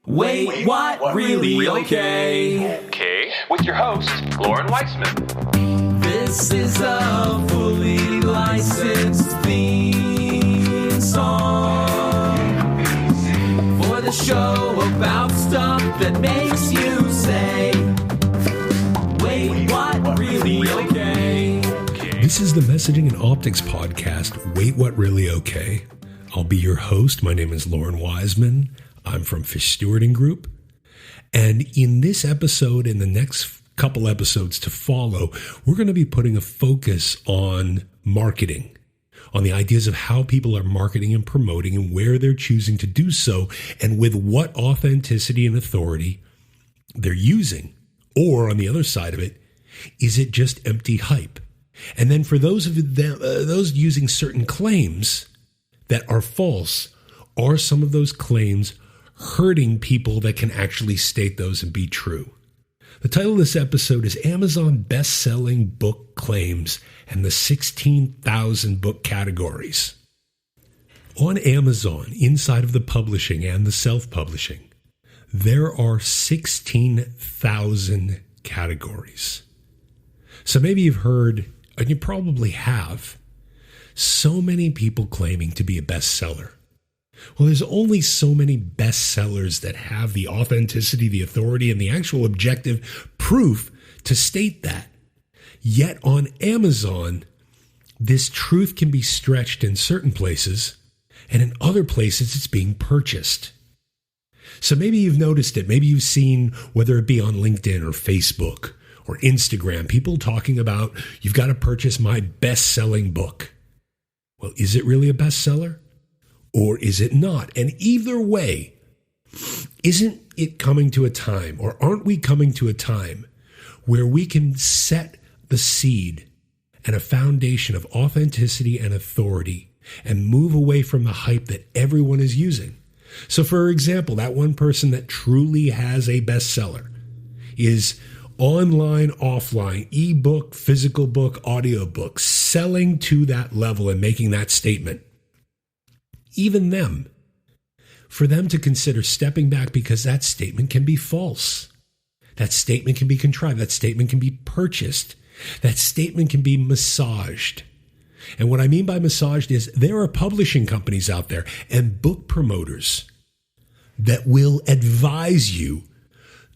Wait, what? Really? Okay. Okay, with your host, Loren Weisman. This is a fully licensed theme song for the show about stuff that makes you say, wait, what? Really? Okay. This is the Messaging and Optics podcast, Wait, What? Really? Okay. I'll be your host. My name is Loren Weisman. I'm from Fish Stewarding Group. And in this episode and the next couple episodes to follow, we're going to be putting a focus on marketing, on the ideas of how people are marketing and promoting and where they're choosing to do so and with what authenticity and authority they're using. Or on the other side of it, is it just empty hype? And then for those of them, those using certain claims that are false, are some of those claims hurting people that can actually state those and be true? The title of this episode is Amazon Best-Selling Book Claims and the 16,000 Book Categories. On Amazon, inside of the publishing and the self-publishing, there are 16,000 categories. So maybe you've heard, and you probably have, so many people claiming to be a bestseller. Well, there's only so many bestsellers that have the authenticity, the authority, and the actual objective proof to state that. Yet on Amazon, this truth can be stretched in certain places, and in other places it's being purchased. So maybe you've noticed it. Maybe you've seen, whether it be on LinkedIn or Facebook or Instagram, people talking about, you've got to purchase my best-selling book. Well, is it really a bestseller? Or is it not? And either way, isn't it coming to a time, or aren't we coming to a time where we can set the seed and a foundation of authenticity and authority and move away from the hype that everyone is using? So for example, that one person that truly has a bestseller is online, offline, ebook, physical book, audiobook, selling to that level and making that statement. Even them, for them to consider stepping back because that statement can be false. That statement can be contrived. That statement can be purchased. That statement can be massaged. And what I mean by massaged is there are publishing companies out there and book promoters that will advise you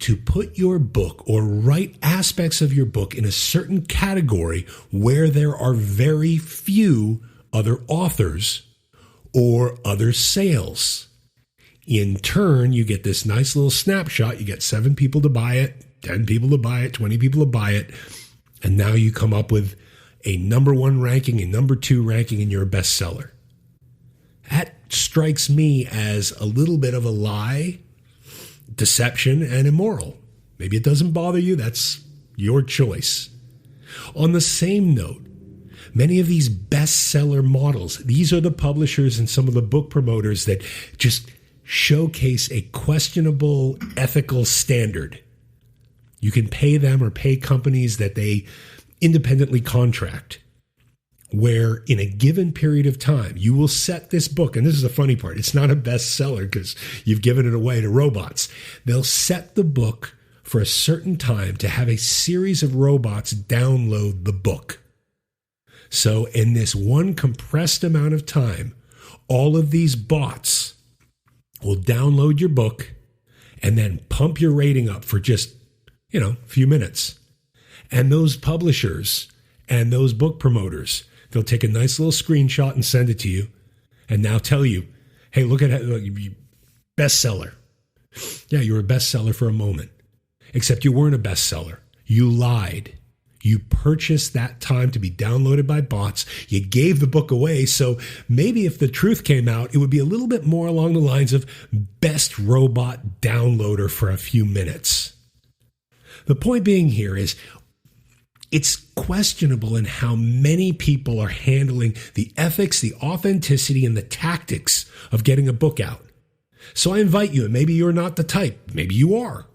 to put your book or write aspects of your book in a certain category where there are very few other authors or other sales. In turn, you get this nice little snapshot. You get 7 people to buy it, 10 people to buy it, 20 people to buy it. And now you come up with a number 1 ranking, a number 2 ranking, and you're a bestseller. That strikes me as a little bit of a lie, deception, and immoral. Maybe it doesn't bother you. That's your choice. On the same note, many of these bestseller models, these are the publishers and some of the book promoters that just showcase a questionable ethical standard. You can pay them or pay companies that they independently contract, where in a given period of time, you will set this book, and this is the funny part, it's not a bestseller because you've given it away to robots. They'll set the book for a certain time to have a series of robots download the book. So in this one compressed amount of time, all of these bots will download your book and then pump your rating up for just, a few minutes. And those publishers and those book promoters, they'll take a nice little screenshot and send it to you and now tell you, hey, look at that, bestseller. Yeah, you were a bestseller for a moment, except you weren't a bestseller. You lied. You purchased that time to be downloaded by bots. You gave the book away. So maybe if the truth came out, it would be a little bit more along the lines of best robot downloader for a few minutes. The point being here is it's questionable in how many people are handling the ethics, the authenticity, and the tactics of getting a book out. So I invite you, and maybe you're not the type, maybe you are.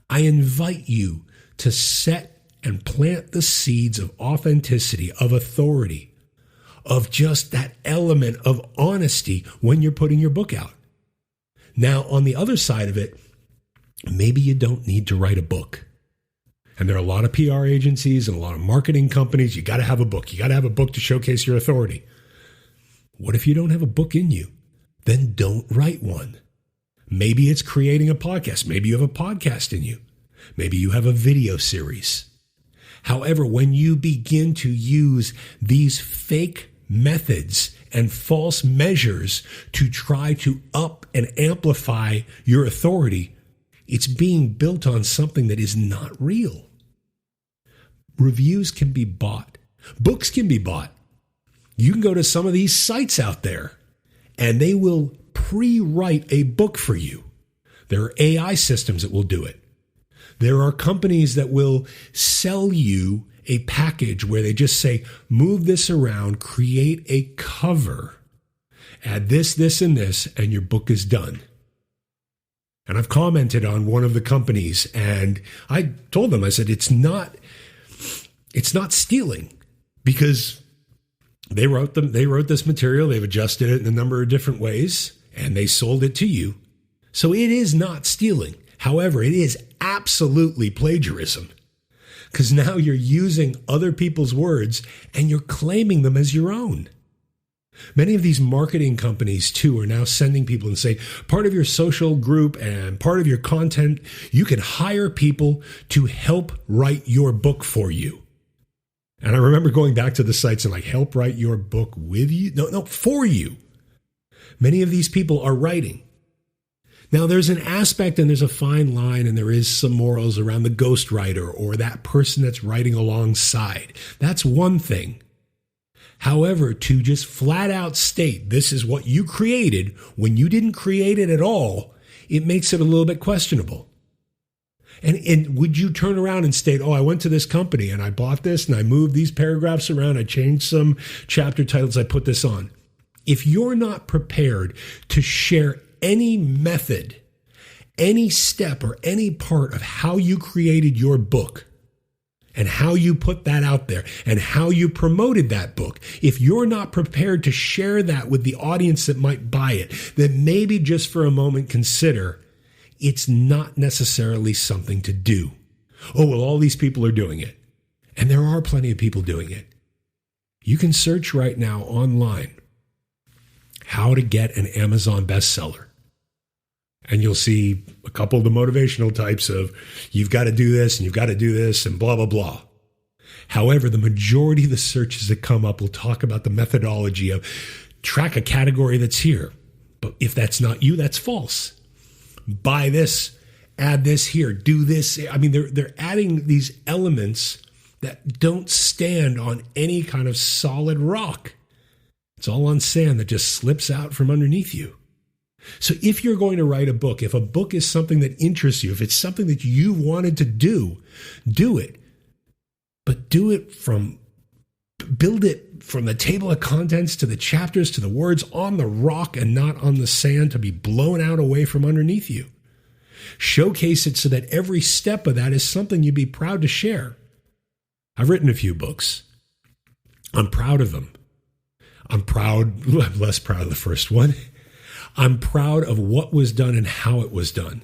I invite you to set and plant the seeds of authenticity, of authority, of just that element of honesty when you're putting your book out. Now, on the other side of it, maybe you don't need to write a book. And there are a lot of PR agencies and a lot of marketing companies. You got to have a book. You got to have a book to showcase your authority. What if you don't have a book in you? Then don't write one. Maybe it's creating a podcast. Maybe you have a podcast in you. Maybe you have a video series. However, when you begin to use these fake methods and false measures to try to up and amplify your authority, it's being built on something that is not real. Reviews can be bought. Books can be bought. You can go to some of these sites out there and they will pre-write a book for you. There are AI systems that will do it. There are companies that will sell you a package where they just say, move this around, create a cover, add this, this, and this, and your book is done. And I've commented on one of the companies and I told them, I said, it's not stealing, because they wrote this material, they've adjusted it in a number of different ways, and they sold it to you. So it is not stealing. However, it is absolutely plagiarism, because now you're using other people's words and you're claiming them as your own. Many of these marketing companies, too, are now sending people and say, part of your social group and part of your content, you can hire people to help write your book for you. And I remember going back to the sites and like, help write your book with you? No, for you. Many of these people are writing. Now, there's an aspect and there's a fine line and there is some morals around the ghostwriter or that person that's writing alongside. That's one thing. However, to just flat out state this is what you created when you didn't create it at all, it makes it a little bit questionable. And would you turn around and state, oh, I went to this company and I bought this and I moved these paragraphs around, I changed some chapter titles, I put this on. If you're not prepared to share any method, any step or any part of how you created your book and how you put that out there and how you promoted that book, if you're not prepared to share that with the audience that might buy it, then maybe just for a moment consider it's not necessarily something to do. Oh, well, all these people are doing it. And there are plenty of people doing it. You can search right now online how to get an Amazon bestseller. And you'll see a couple of the motivational types of you've got to do this and you've got to do this and blah, blah, blah. However, the majority of the searches that come up will talk about the methodology of track a category that's here. But if that's not you, that's false. Buy this, add this here, do this. I mean, they're adding these elements that don't stand on any kind of solid rock. It's all on sand that just slips out from underneath you. So if you're going to write a book, if a book is something that interests you, if it's something that you wanted to do it. But build it from the table of contents to the chapters to the words on the rock and not on the sand to be blown out away from underneath you. Showcase it so that every step of that is something you'd be proud to share. I've written a few books. I'm proud of them. I'm less proud of the first one. I'm proud of what was done and how it was done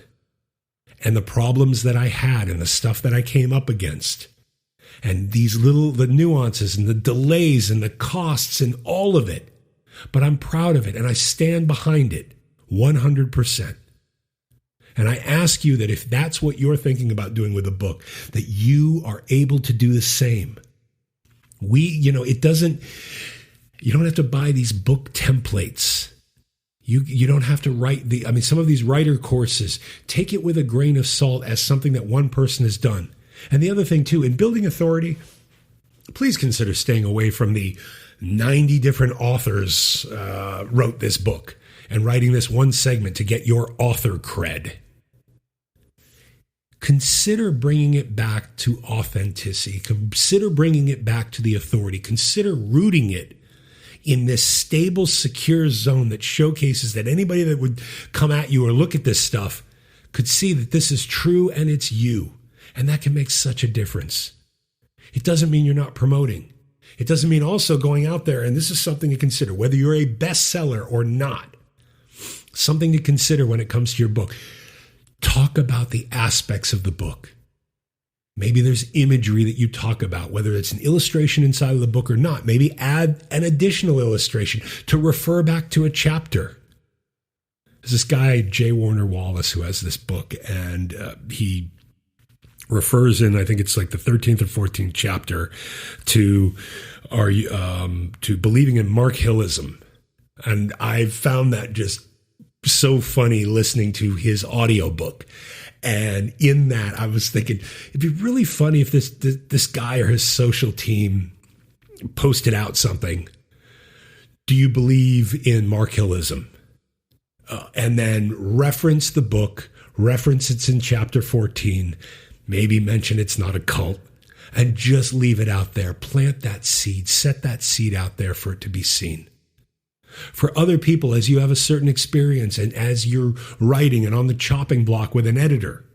and the problems that I had and the stuff that I came up against and the nuances and the delays and the costs and all of it. But I'm proud of it and I stand behind it 100%. And I ask you that if that's what you're thinking about doing with a book, that you are able to do the same. You don't have to buy these book templates. You don't have to write some of these writer courses, take it with a grain of salt as something that one person has done. And the other thing too, in building authority, please consider staying away from the 90 different authors wrote this book and writing this one segment to get your author cred. Consider bringing it back to authenticity. Consider bringing it back to the authority. Consider rooting it in this stable, secure zone that showcases that anybody that would come at you or look at this stuff could see that this is true and it's you. And that can make such a difference. It doesn't mean you're not promoting. It doesn't mean also going out there, and this is something to consider, whether you're a bestseller or not. Something to consider when it comes to your book. Talk about the aspects of the book. Maybe there's imagery that you talk about, whether it's an illustration inside of the book or not. Maybe add an additional illustration to refer back to a chapter. There's this guy, J. Warner Wallace, who has this book, and he refers in, I think it's like the 13th or 14th chapter, to believing in Mark Hillism. And I found that just so funny listening to his audiobook. And in that, I was thinking, it'd be really funny if this guy or his social team posted out something. Do you believe in Mark Hillism? And then reference the book, reference it's in chapter 14, maybe mention it's not a cult, and just leave it out there. Plant that seed, set that seed out there for it to be seen. For other people, as you have a certain experience and as you're writing and on the chopping block with an editor,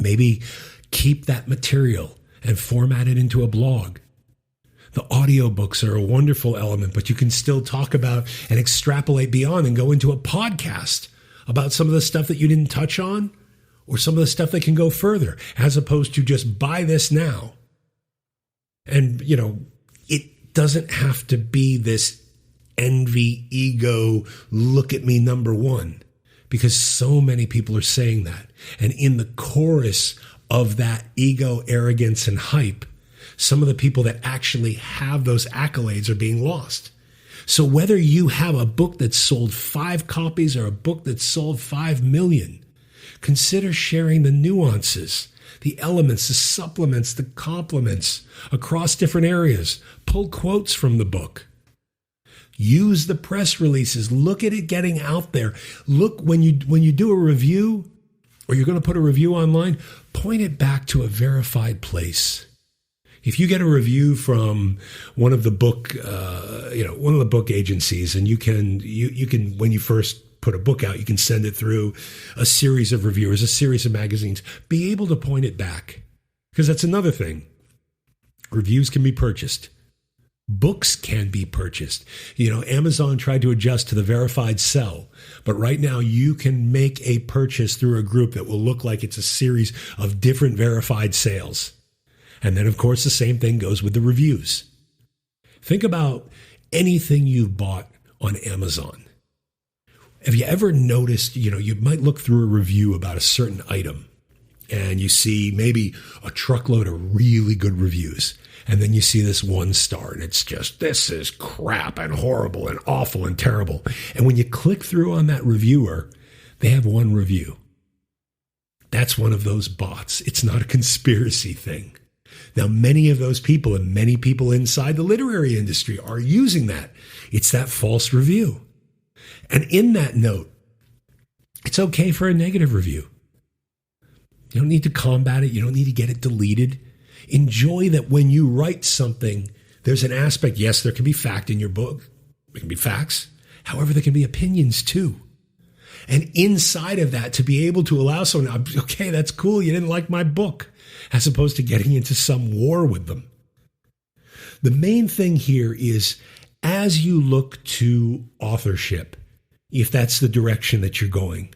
maybe keep that material and format it into a blog. The audiobooks are a wonderful element, but you can still talk about and extrapolate beyond and go into a podcast about some of the stuff that you didn't touch on or some of the stuff that can go further, as opposed to just buy this now. And, it doesn't have to be this envy, ego, look at me number one, because so many people are saying that. And in the chorus of that ego, arrogance, and hype, some of the people that actually have those accolades are being lost. So whether you have a book that sold 5 copies or a book that sold 5 million, consider sharing the nuances, the elements, the supplements, the complements across different areas. Pull quotes from the book. Use the press releases. Look at it getting out there. Look, when you do a review or you're going to put a review online, point it back to a verified place. If you get a review from one of the book agencies, and you can when you first put a book out, you can send it through a series of reviewers, a series of magazines, be able to point it back. Because that's another thing. Reviews can be purchased. Books can be purchased. Amazon tried to adjust to the verified sell, but right now you can make a purchase through a group that will look like it's a series of different verified sales. And then, of course, the same thing goes with the reviews. Think about anything you've bought on Amazon. Have you ever noticed, you might look through a review about a certain item and you see maybe a truckload of really good reviews. And then you see this 1 star and it's just, this is crap and horrible and awful and terrible. And when you click through on that reviewer, they have 1 review. That's one of those bots. It's not a conspiracy thing. Now, many of those people and many people inside the literary industry are using that. It's that false review. And in that note, it's okay for a negative review. You don't need to combat it. You don't need to get it deleted. Enjoy that when you write something, there's an aspect. Yes, there can be fact in your book. There can be facts. However, there can be opinions too. And inside of that, to be able to allow someone, okay, that's cool. You didn't like my book, as opposed to getting into some war with them. The main thing here is, as you look to authorship, if that's the direction that you're going,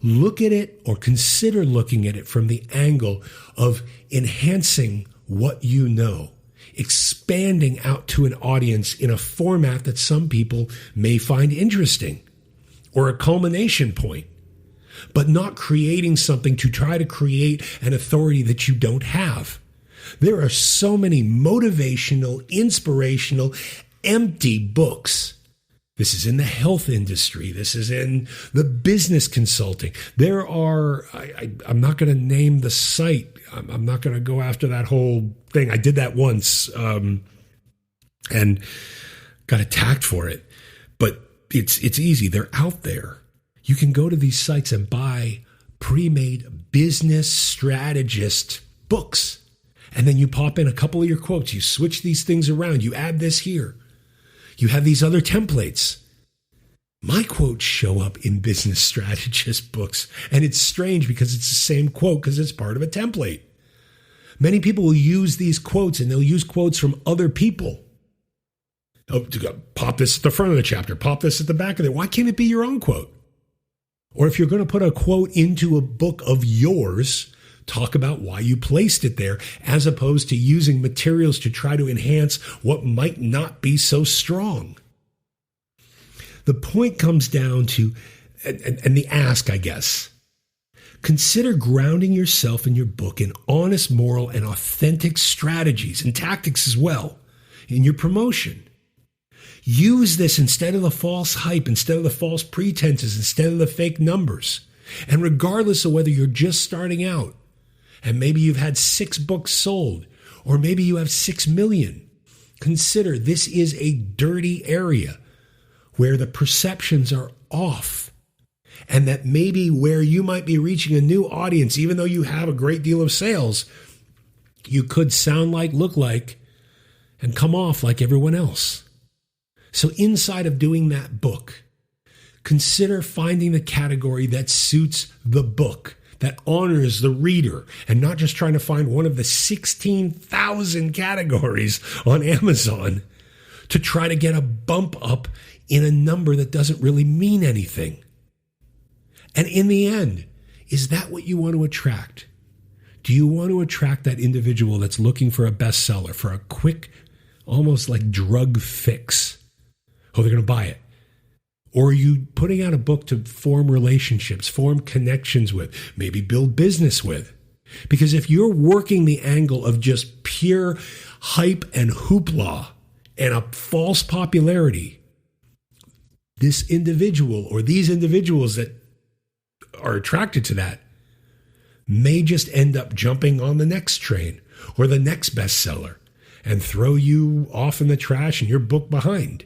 look at it or consider looking at it from the angle of enhancing what you know, expanding out to an audience in a format that some people may find interesting or a culmination point, but not creating something to try to create an authority that you don't have. There are so many motivational, inspirational, empty books. This is in the health industry. This is in the business consulting. There are, I'm not going to name the site. I'm not going to go after that whole thing. I did that once and got attacked for it. But it's easy. They're out there. You can go to these sites and buy pre-made business strategist books. And then you pop in a couple of your quotes. You switch these things around. You add this here. You have these other templates. My quotes show up in business strategist books. And it's strange because it's the same quote because it's part of a template. Many people will use these quotes and they'll use quotes from other people. Oh, pop this at the front of the chapter. Pop this at the back of it. Why can't it be your own quote? Or if you're going to put a quote into a book of yours, talk about why you placed it there, as opposed to using materials to try to enhance what might not be so strong. The point comes down to, and the ask, I guess, consider grounding yourself in your book in honest, moral, and authentic strategies and tactics as well in your promotion. Use this instead of the false hype, instead of the false pretenses, instead of the fake numbers. And regardless of whether you're just starting out, and maybe you've had 6 books sold, or maybe you have 6 million, consider this is a dirty area where the perceptions are off. And that maybe where you might be reaching a new audience, even though you have a great deal of sales, you could sound like, look like, and come off like everyone else. So inside of doing that book, consider finding the category that suits the book, that honors the reader, and not just trying to find one of the 16,000 categories on Amazon to try to get a bump up in a number that doesn't really mean anything. And in the end, is that what you want to attract? Do you want to attract that individual that's looking for a bestseller, for a quick, almost like drug fix? Oh, they're going to buy it. Or are you putting out a book to form relationships, form connections with, maybe build business with? Because if you're working the angle of just pure hype and hoopla and a false popularity, this individual or these individuals that are attracted to that may just end up jumping on the next train or the next bestseller and throw you off in the trash and your book behind.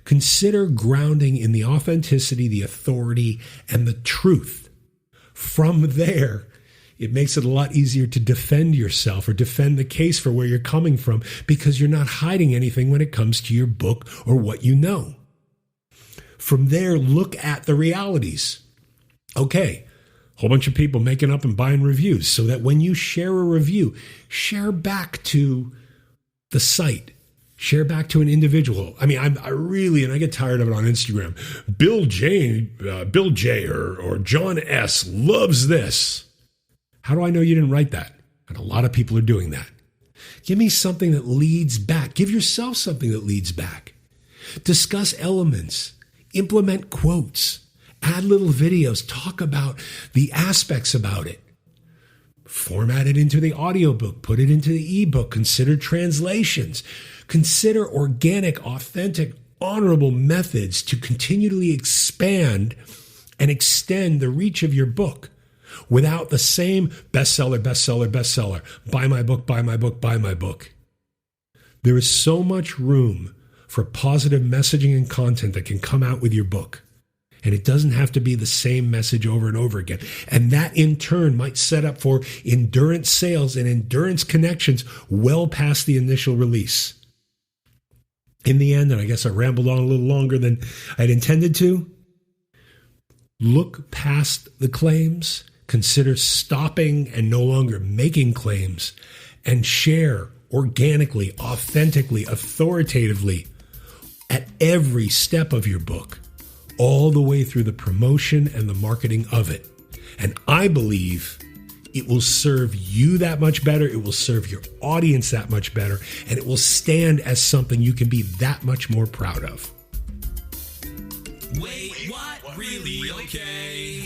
Consider grounding in the authenticity, the authority, and the truth. From there, it makes it a lot easier to defend yourself or defend the case for where you're coming from because you're not hiding anything when it comes to your book or what you know. From there, look at the realities. Okay, a whole bunch of people making up and buying reviews so that when you share a review, share back to the site. Share back to an individual. I mean, I really, and I get tired of it on Instagram. Bill J or John S loves this. How do I know you didn't write that? And a lot of people are doing that. Give me something that leads back. Give yourself something that leads back. Discuss elements. Implement quotes. Add little videos. Talk about the aspects about it. Format it into the audiobook. Put it into the ebook. Consider translations. Consider organic, authentic, honorable methods to continually expand and extend the reach of your book without the same bestseller, bestseller, bestseller. Buy my book, buy my book, buy my book. There is so much room for positive messaging and content that can come out with your book. And it doesn't have to be the same message over and over again. And that in turn might set up for endurance sales and endurance connections well past the initial release. In the end, and I guess I rambled on a little longer than I'd intended to, look past the claims, consider stopping and no longer making claims, and share organically, authentically, authoritatively at every step of your book, all the way through the promotion and the marketing of it. And I believe it will serve you that much better. It will serve your audience that much better. And it will stand as something you can be that much more proud of. Wait, what? Really? Okay.